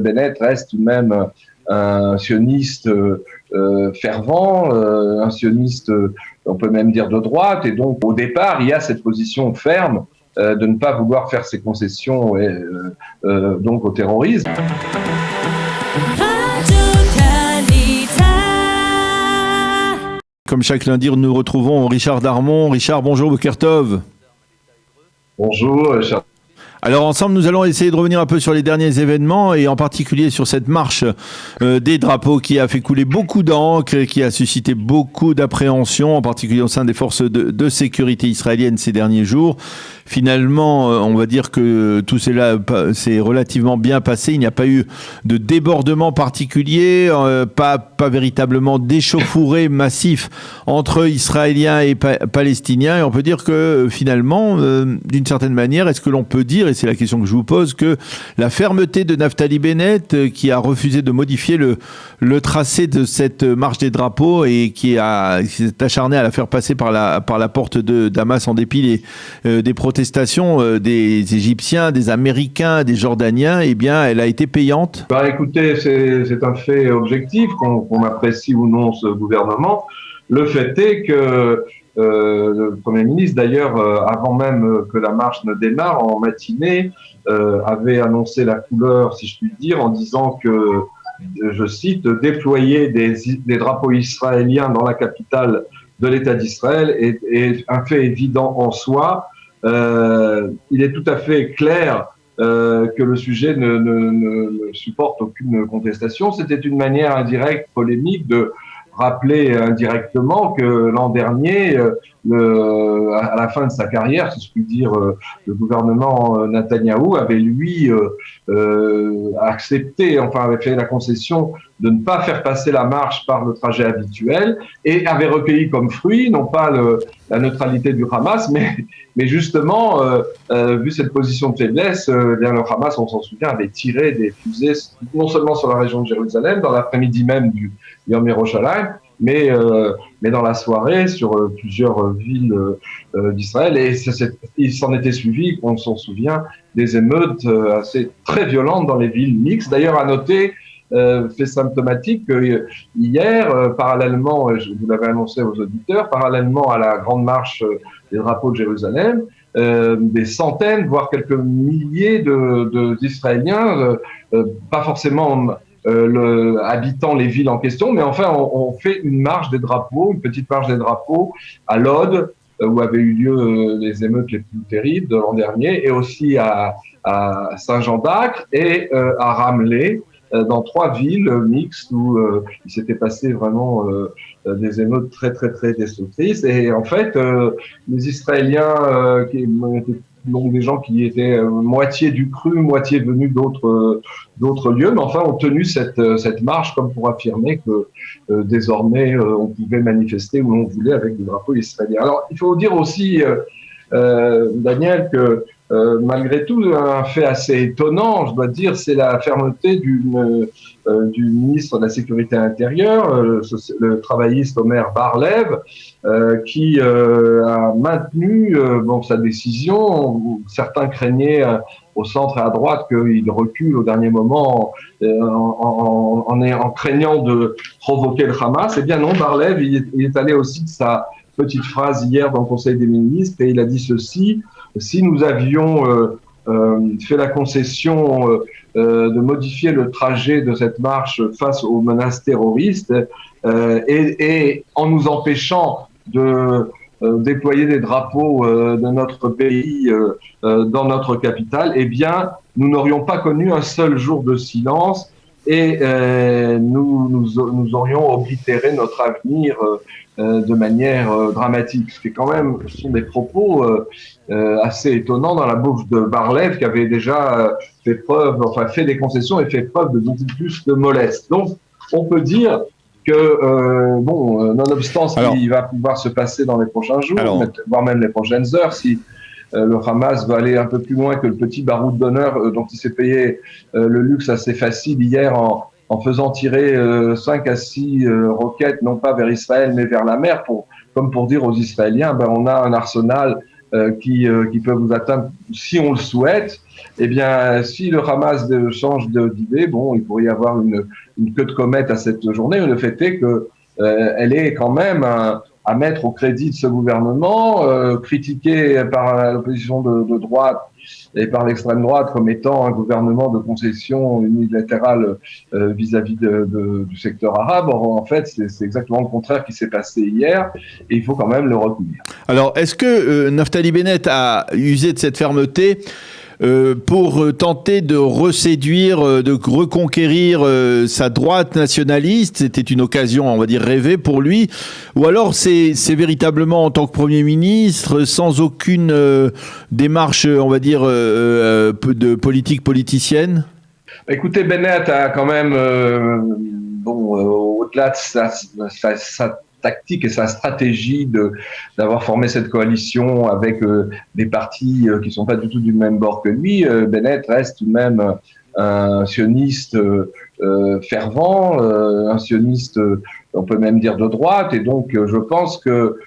Bennett reste tout de même un sioniste fervent, un sioniste, on peut même dire de droite, et donc au départ, il y a cette position ferme de ne pas vouloir faire ses concessions donc au terrorisme. Comme chaque lundi, nous retrouvons Richard Darmon. Richard, bonjour, Boker Tov. Bonjour, Richard. Alors ensemble, nous allons essayer de revenir un peu sur les derniers événements et en particulier sur cette marche des drapeaux qui a fait couler beaucoup d'encre et qui a suscité beaucoup d'appréhension, en particulier au sein des forces de sécurité israéliennes ces derniers jours. Finalement, on va dire que tout cela s'est relativement bien passé. Il n'y a pas eu de débordement particulier, pas véritablement d'échauffourée massif entre Israéliens et Palestiniens. Et on peut dire que finalement, d'une certaine manière, est-ce que l'on peut dire, et c'est la question que je vous pose, que la fermeté de Naftali Bennett, qui a refusé de modifier le tracé de cette marche des drapeaux et qui s'est acharné à la faire passer par la porte de Damas en dépit des protestations des Égyptiens, des Américains, des Jordaniens, eh bien, elle a été payante. Écoutez, c'est un fait objectif, qu'on apprécie ou non ce gouvernement. Le fait est que le Premier ministre, d'ailleurs, avant même que la marche ne démarre, en matinée, avait annoncé la couleur, si je puis dire, en disant que, je cite, déployer des drapeaux israéliens dans la capitale de l'État d'Israël est un fait évident en soi. Il est tout à fait clair que le sujet ne supporte aucune contestation. C'était une manière indirecte, polémique, de rappeler indirectement que l'an dernier, à la fin de sa carrière, si je puis dire, le gouvernement Netanyahou avait lui accepté, enfin avait fait la concession de ne pas faire passer la marche par le trajet habituel et avait recueilli comme fruit, non pas la neutralité du Hamas, mais justement, vu cette position de faiblesse, bien le Hamas, on s'en souvient, avait tiré des fusées non seulement sur la région de Jérusalem, dans l'après-midi même du Yom Yerushalayim, mais dans la soirée sur plusieurs villes d'Israël. Et il s'en était suivi, on s'en souvient, des émeutes très violentes dans les villes mixtes. D'ailleurs, à noter, fait symptomatique que hier, parallèlement, vous l'avez annoncé aux auditeurs, parallèlement à la grande marche des drapeaux de Jérusalem, des centaines, voire quelques milliers d'Israéliens, pas forcément habitant les villes en question, mais enfin on fait une marche des drapeaux, une petite marche des drapeaux à Lod, où avaient eu lieu les émeutes les plus terribles de l'an dernier, et aussi à Saint-Jean d'Acre et à Ramleh, dans 3 villes mixtes où il s'était passé vraiment des émeutes très très très destructrices. Et en fait, les Israéliens, donc des gens qui étaient moitié du cru, moitié venus d'autres lieux, mais enfin ont tenu cette marche comme pour affirmer que désormais on pouvait manifester où l'on voulait avec des drapeaux israéliens. Alors il faut dire aussi, Daniel, que malgré tout, un fait assez étonnant, je dois dire, c'est la fermeté du ministre de la Sécurité intérieure, le travailliste Omer Bar-Lev, qui a maintenu sa décision. Certains craignaient au centre et à droite qu'il recule au dernier moment en craignant de provoquer le Hamas. Eh bien non, Bar-Lev, il est allé aussi de sa petite phrase hier dans le Conseil des ministres et il a dit ceci: si nous avions fait la concession de modifier le trajet de cette marche face aux menaces terroristes et en nous empêchant de déployer des drapeaux de notre pays dans notre capitale, eh bien, nous n'aurions pas connu un seul jour de silence et nous aurions oblitéré notre avenir de manière dramatique. Ce sont des propos assez étonnants dans la bouche de Bar-Lev, qui avait déjà fait des concessions et fait preuve de beaucoup plus de mollesse. Donc, on peut dire nonobstant ce qui va pouvoir se passer dans les prochains jours, voire même les prochaines heures, si le Hamas va aller un peu plus loin que le petit baroud d'honneur dont il s'est payé le luxe assez facile hier en faisant tirer 5 à 6 roquettes, non pas vers Israël, mais vers la mer, comme pour dire aux Israéliens, on a un arsenal qui peuvent vous atteindre si on le souhaite. Eh bien, si le Hamas change d'idée, bon, il pourrait y avoir une queue de comète à cette journée, mais le fait est que elle est quand même à mettre au crédit de ce gouvernement, critiqué par l'opposition de droite et par l'extrême droite comme étant un gouvernement de concession unilatérale vis-à-vis du secteur arabe. Or, en fait, c'est exactement le contraire qui s'est passé hier, et il faut quand même le retenir. Alors, est-ce que Naftali Bennett a usé de cette fermeté pour tenter de reséduire, de reconquérir sa droite nationaliste? C'était une occasion, on va dire, rêvée pour lui. Ou alors c'est véritablement en tant que Premier ministre, sans aucune démarche, on va dire, de politique politicienne? Écoutez, Bennett a quand même, au-delà de sa tactique et sa stratégie d'avoir formé cette coalition avec des partis qui sont pas du tout du même bord que lui, Bennett reste tout de même un sioniste fervent, un sioniste, on peut même dire de droite, et donc je pense que,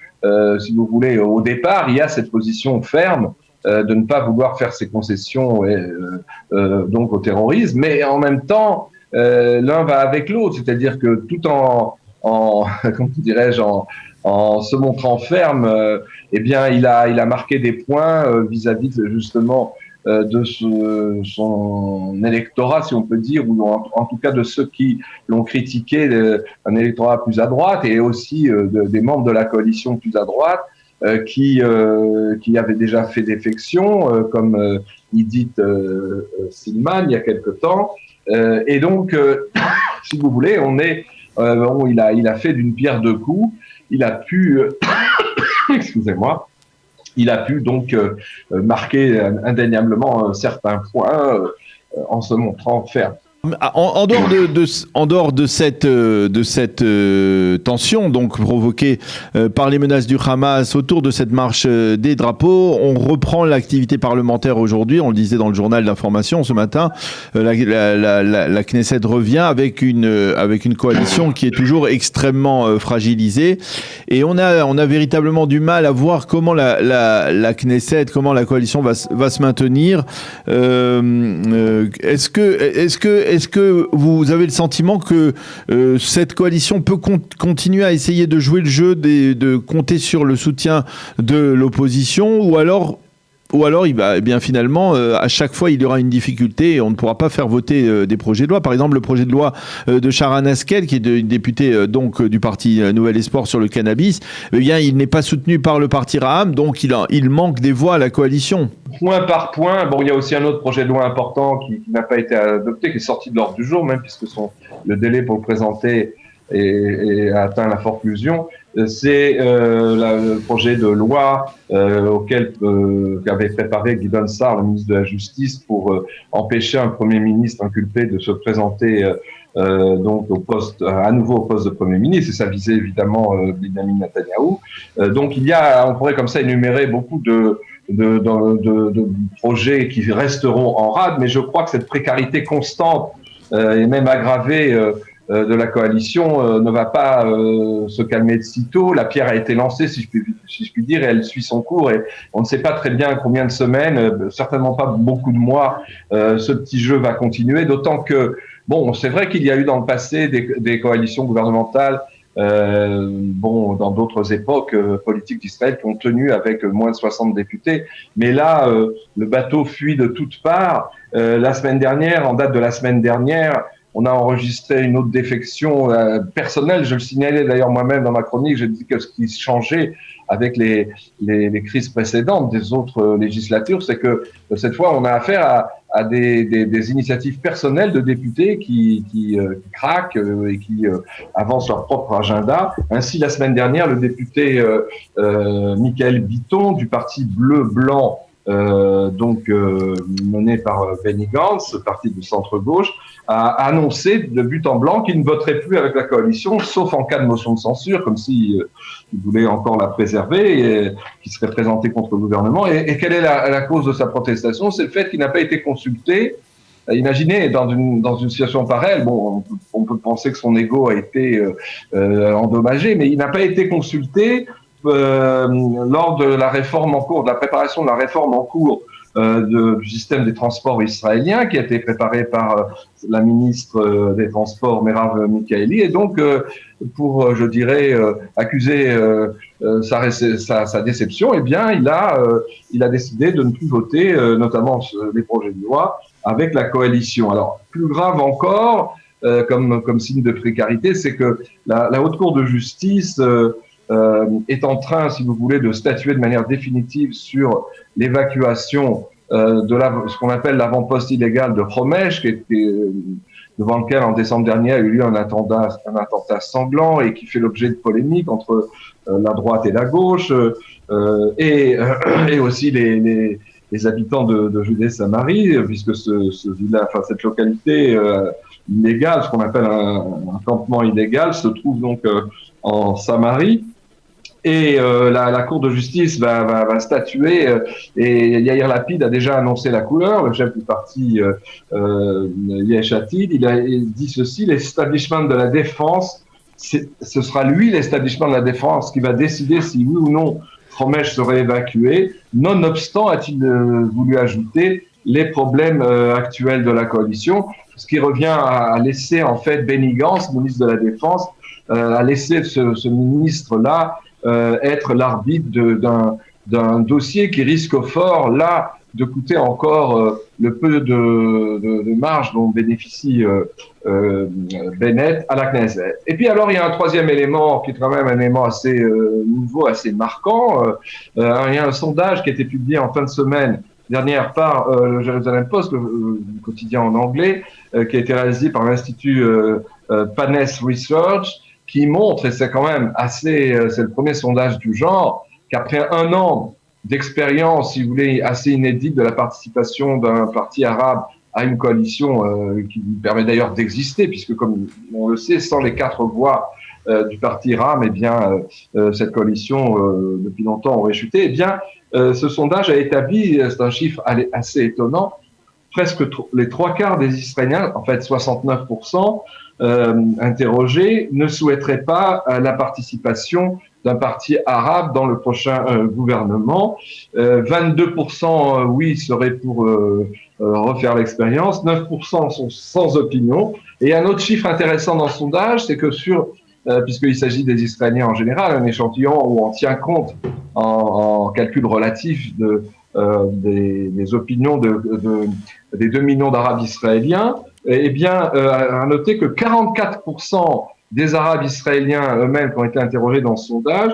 si vous voulez, au départ, il y a cette position ferme de ne pas vouloir faire ses concessions donc au terrorisme, mais en même temps, l'un va avec l'autre, c'est-à-dire que tout comment dirais-je, en se montrant ferme, eh bien, il a marqué des points vis-à-vis justement de son électorat, si on peut dire, ou en tout cas de ceux qui l'ont critiqué, un électorat plus à droite, et aussi des membres de la coalition plus à droite, qui avait déjà fait défection, comme Idit Silman il y a quelque temps. Et donc, si vous voulez, il a fait d'une pierre deux coups. Il a pu, excusez-moi, il a pu donc marquer indéniablement certains points en se montrant ferme. En dehors de cette tension donc provoquée par les menaces du Hamas autour de cette marche des drapeaux, on reprend l'activité parlementaire aujourd'hui. On le disait dans le journal d'information ce matin, la Knesset revient avec une coalition qui est toujours extrêmement fragilisée, et on a véritablement du mal à voir comment la Knesset, comment la coalition va se maintenir. Est-ce que vous avez le sentiment que cette coalition peut continuer à essayer de jouer le jeu, de compter sur le soutien de l'opposition, ou alors finalement, à chaque fois, il y aura une difficulté et on ne pourra pas faire voter des projets de loi. Par exemple, le projet de loi de Sharon Haskel, qui est une députée donc du parti Nouvel Espoir sur le cannabis, eh bien, il n'est pas soutenu par le parti Raham, donc il manque des voix à la coalition. Point par point, il y a aussi un autre projet de loi important qui n'a pas été adopté, qui est sorti de l'ordre du jour, même puisque le délai pour le présenter a atteint la forclusion. C'est le projet de loi qu'avait préparé Gideon Sa'ar, le ministre de la Justice, pour empêcher un Premier ministre inculpé de se présenter donc à nouveau au poste de Premier ministre, et ça visait évidemment Benjamin Netanyahou. Donc on pourrait comme ça énumérer beaucoup de projets qui resteront en rade, mais je crois que cette précarité constante et même aggravée de la coalition ne va pas se calmer de sitôt. La pierre a été lancée, si je puis dire, et elle suit son cours, et on ne sait pas très bien combien de semaines, certainement pas beaucoup de mois, ce petit jeu va continuer, d'autant que, c'est vrai qu'il y a eu dans le passé des coalitions gouvernementales dans d'autres époques politiques d'Israël qui ont tenu avec moins de 60 députés. Mais là, le bateau fuit de toutes parts. En date de la semaine dernière, on a enregistré une autre défection personnelle. Je le signalais d'ailleurs moi-même dans ma chronique. J'ai dit que ce qui changeait avec les crises précédentes des autres législatures, c'est que cette fois, on a affaire à des initiatives personnelles de députés qui craquent et qui avancent leur propre agenda. Ainsi, la semaine dernière, le député Michael Bitton du parti bleu-blanc, mené par Benny Gantz, parti du centre-gauche, a annoncé de but en blanc qu'il ne voterait plus avec la coalition, sauf en cas de motion de censure, comme s'il voulait encore la préserver, et qui serait présentée contre le gouvernement. Et quelle est la cause de sa protestation? C'est le fait qu'il n'a pas été consulté. Imaginez, dans une situation pareille, on peut penser que son ego a été endommagé, mais il n'a pas été consulté lors de la réforme en cours, de la préparation de la réforme en cours du système des transports israélien, qui a été préparé par la ministre des Transports, Merav Michaeli, et donc pour, je dirais, accuser sa déception, eh bien, il a décidé de ne plus voter, notamment les projets de loi, avec la coalition. Alors, plus grave encore, comme signe de précarité, c'est que la Haute Cour de justice est en train, si vous voulez, de statuer de manière définitive sur l'évacuation de ce qu'on appelle l'avant-poste illégal de Homesh, qui était devant lequel, en décembre dernier, a eu lieu un attentat sanglant et qui fait l'objet de polémiques entre la droite et la gauche, et aussi les habitants de Judée-Samarie, puisque cette localité illégale, ce qu'on appelle un campement illégal, se trouve donc en Samarie. Et la Cour de justice va statuer, et Yair Lapid a déjà annoncé la couleur, le chef du parti Yesh Atid. Il a dit ceci: l'establishment de la défense, ce sera lui, l'establishment de la défense, qui va décider si oui ou non Homesh serait évacué, nonobstant, a-t-il voulu ajouter, les problèmes actuels de la coalition, ce qui revient à laisser en fait Benny Gantz, ministre de la Défense, à laisser ce ministre-là être l'arbitre d'un dossier qui risque fort, là, de coûter encore le peu de marge dont bénéficie Bennett à la Knesset. Et puis alors, il y a un troisième élément qui est quand même un élément assez nouveau, assez marquant. Il y a un sondage qui a été publié en fin de semaine dernière par le Jerusalem Post, le quotidien en anglais, qui a été réalisé par l'Institut Panes Research, qui montre, et c'est quand même assez, c'est le premier sondage du genre, qu'après un an d'expérience, si vous voulez, assez inédite de la participation d'un parti arabe à une coalition qui lui permet d'ailleurs d'exister, puisque comme on le sait, sans les 4 voix du parti RAM, eh bien, cette coalition depuis longtemps aurait chuté. Eh bien, ce sondage a établi, c'est un chiffre assez étonnant, presque les 3/4 des Israéliens, en fait 69%, interrogés, ne souhaiteraient pas la participation d'un parti arabe dans le prochain gouvernement. 22% oui seraient pour refaire l'expérience, 9% sont sans opinion. Et un autre chiffre intéressant dans ce sondage, c'est que puisqu'il s'agit des Israéliens en général, un échantillon où on tient compte en calcul relatif des opinions des 2 millions d'Arabes israéliens, eh bien, à noter que 44% des Arabes israéliens eux-mêmes qui ont été interrogés dans ce sondage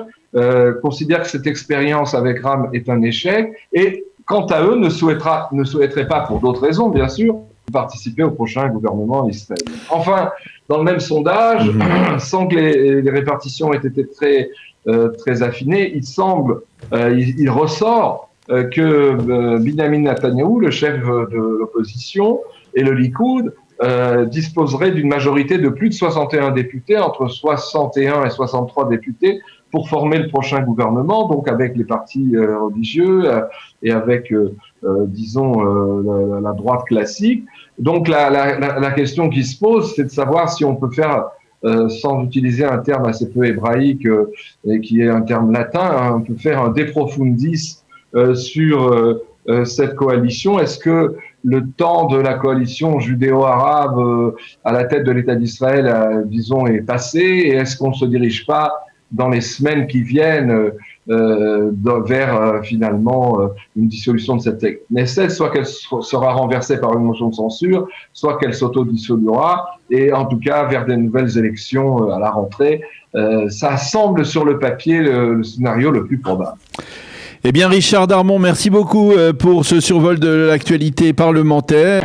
considèrent que cette expérience avec RAM est un échec, et quant à eux ne souhaiteraient pas, pour d'autres raisons bien sûr, participer au prochain gouvernement israélien. Enfin, dans le même sondage, sans que les répartitions aient été très affinées, il ressort que Binyamin Netanyahou, le chef de l'opposition, et le Likoud disposeraient d'une majorité de plus de 61 députés, entre 61 et 63 députés, pour former le prochain gouvernement, donc avec les partis religieux et avec, disons, la droite classique. Donc la question qui se pose, c'est de savoir si on peut faire, sans utiliser un terme assez peu hébraïque, et qui est un terme latin, on peut faire un de profundis sur cette coalition. Est-ce que le temps de la coalition judéo-arabe à la tête de l'État d'Israël, disons, est passé, et est-ce qu'on ne se dirige pas dans les semaines qui viennent vers finalement une dissolution de cette Knesset, soit qu'elle sera renversée par une motion de censure, soit qu'elle s'autodissolura, et en tout cas vers des nouvelles élections à la rentrée. Ça semble sur le papier le scénario le plus probable. Eh bien, Richard Darmon, merci beaucoup pour ce survol de l'actualité parlementaire.